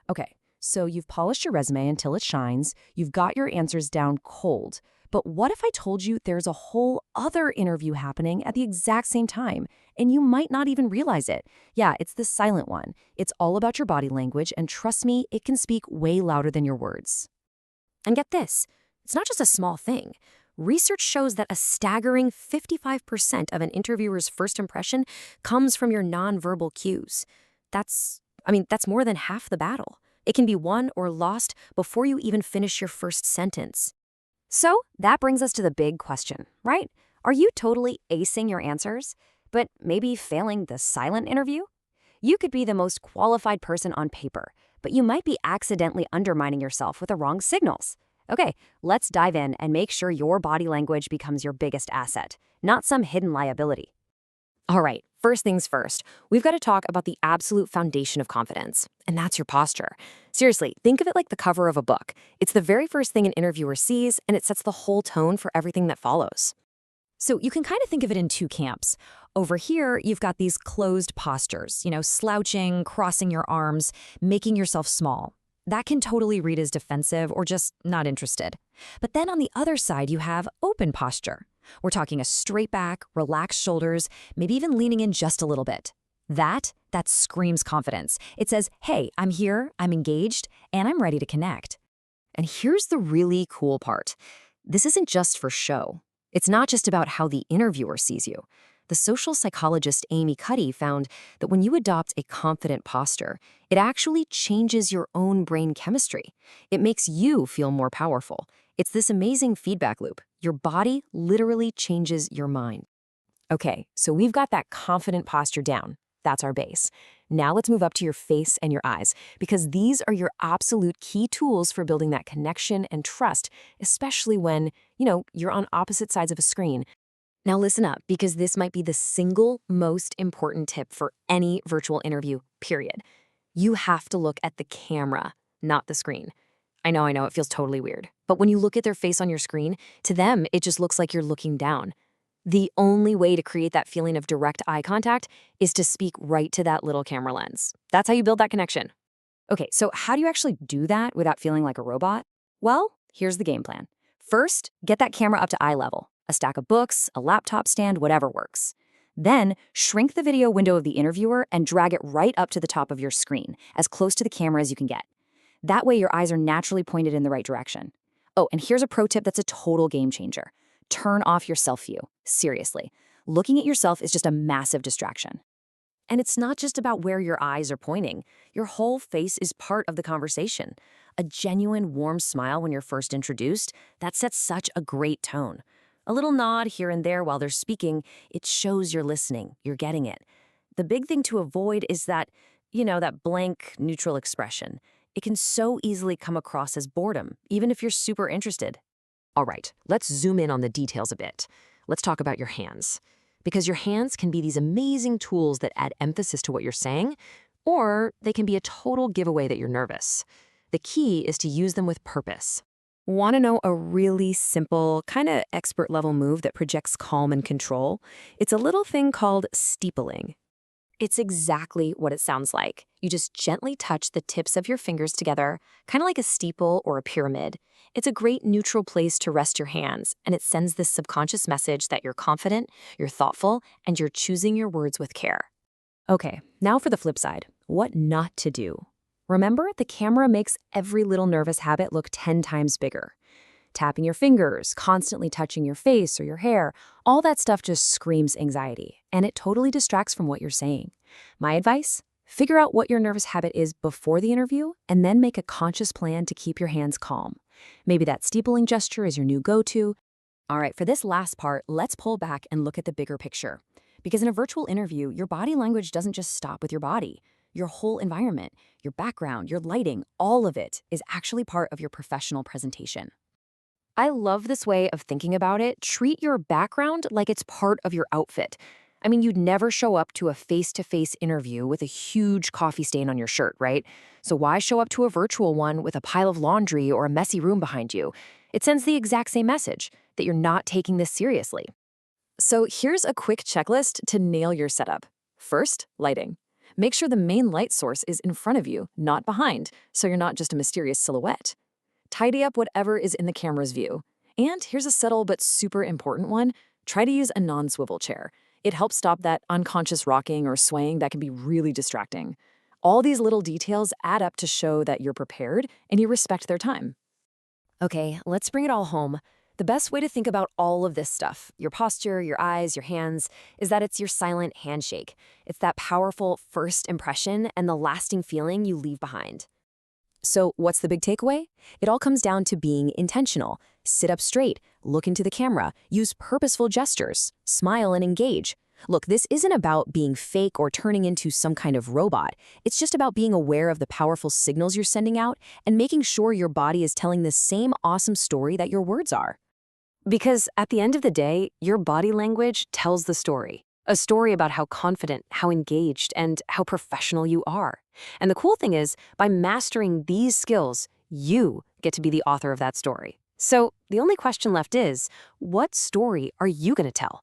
Okay, so you've polished your resume until it shines, you've got your answers down cold. But what if I told you there's a whole other interview happening at the exact same time, and you might not even realize it? Yeah, it's the silent one. It's all about your body language, and trust me, it can speak way louder than your words. And get this, it's not just a small thing. Research shows that a staggering 55% of an interviewer's first impression comes from your nonverbal cues. That's more than half the battle. It can be won or lost before you even finish your first sentence. So that brings us to the big question, right? Are you totally acing your answers, but maybe failing the silent interview? You could be the most qualified person on paper, but you might be accidentally undermining yourself with the wrong signals. Okay, let's dive in and make sure your body language becomes your biggest asset, not some hidden liability. All right, first things first, we've got to talk about the absolute foundation of confidence, and that's your posture. Seriously, think of it like the cover of a book. It's the very first thing an interviewer sees, and it sets the whole tone for everything that follows. So you can kind of think of it in two camps. Over here, you've got these closed postures, slouching, crossing your arms, making yourself small. That can totally read as defensive or just not interested. But then on the other side, you have open posture. We're talking a straight back, relaxed shoulders, maybe even leaning in just a little bit. That screams confidence. It says, hey, I'm here, I'm engaged, and I'm ready to connect. And here's the really cool part. This isn't just for show. It's not just about how the interviewer sees you. The social psychologist Amy Cuddy found that when you adopt a confident posture, it actually changes your own brain chemistry. It makes you feel more powerful. It's this amazing feedback loop. Your body literally changes your mind. Okay, so we've got that confident posture down. That's our base. Now let's move up to your face and your eyes, because these are your absolute key tools for building that connection and trust, especially when, you're on opposite sides of a screen. Now listen up, because this might be the single most important tip for any virtual interview, period. You have to look at the camera, not the screen. I know, it feels totally weird. But when you look at their face on your screen, to them, it just looks like you're looking down. The only way to create that feeling of direct eye contact is to speak right to that little camera lens. That's how you build that connection. Okay, so how do you actually do that without feeling like a robot? Well, here's the game plan. First, get that camera up to eye level. A stack of books, a laptop stand, whatever works. Then, shrink the video window of the interviewer and drag it right up to the top of your screen, as close to the camera as you can get. That way, your eyes are naturally pointed in the right direction. Oh, and here's a pro tip that's a total game changer. Turn off your self-view. Seriously. Looking at yourself is just a massive distraction. And it's not just about where your eyes are pointing. Your whole face is part of the conversation. A genuine, warm smile when you're first introduced, that sets such a great tone. A little nod here and there while they're speaking, it shows you're listening, you're getting it. The big thing to avoid is that blank, neutral expression. It can so easily come across as boredom, even if you're super interested. All right, let's zoom in on the details a bit. Let's talk about your hands. Because your hands can be these amazing tools that add emphasis to what you're saying, or they can be a total giveaway that you're nervous. The key is to use them with purpose. Want to know a really simple, kind of expert-level move that projects calm and control? It's a little thing called steepling. It's exactly what it sounds like. You just gently touch the tips of your fingers together, kind of like a steeple or a pyramid. It's a great neutral place to rest your hands, and it sends this subconscious message that you're confident, you're thoughtful, and you're choosing your words with care. Okay, now for the flip side. What not to do. Remember, the camera makes every little nervous habit look 10 times bigger. Tapping your fingers, constantly touching your face or your hair, all that stuff just screams anxiety, and it totally distracts from what you're saying. My advice? Figure out what your nervous habit is before the interview, and then make a conscious plan to keep your hands calm. Maybe that steepling gesture is your new go-to. All right, for this last part, let's pull back and look at the bigger picture. Because in a virtual interview, your body language doesn't just stop with your body. Your whole environment, your background, your lighting, all of it is actually part of your professional presentation. I love this way of thinking about it. Treat your background like it's part of your outfit. I mean, you'd never show up to a face-to-face interview with a huge coffee stain on your shirt, right? So why show up to a virtual one with a pile of laundry or a messy room behind you? It sends the exact same message, that you're not taking this seriously. So here's a quick checklist to nail your setup. First, lighting. Make sure the main light source is in front of you, not behind, so you're not just a mysterious silhouette. Tidy up whatever is in the camera's view. And here's a subtle but super important one. Try to use a non-swivel chair. It helps stop that unconscious rocking or swaying that can be really distracting. All these little details add up to show that you're prepared and you respect their time. Okay, let's bring it all home. The best way to think about all of this stuff, your posture, your eyes, your hands, is that it's your silent handshake. It's that powerful first impression and the lasting feeling you leave behind. So what's the big takeaway? It all comes down to being intentional. Sit up straight, look into the camera, use purposeful gestures, smile and engage. Look, this isn't about being fake or turning into some kind of robot. It's just about being aware of the powerful signals you're sending out and making sure your body is telling the same awesome story that your words are. Because at the end of the day, your body language tells the story. A story about how confident, how engaged, and how professional you are. And the cool thing is, by mastering these skills, you get to be the author of that story. So the only question left is, what story are you going to tell?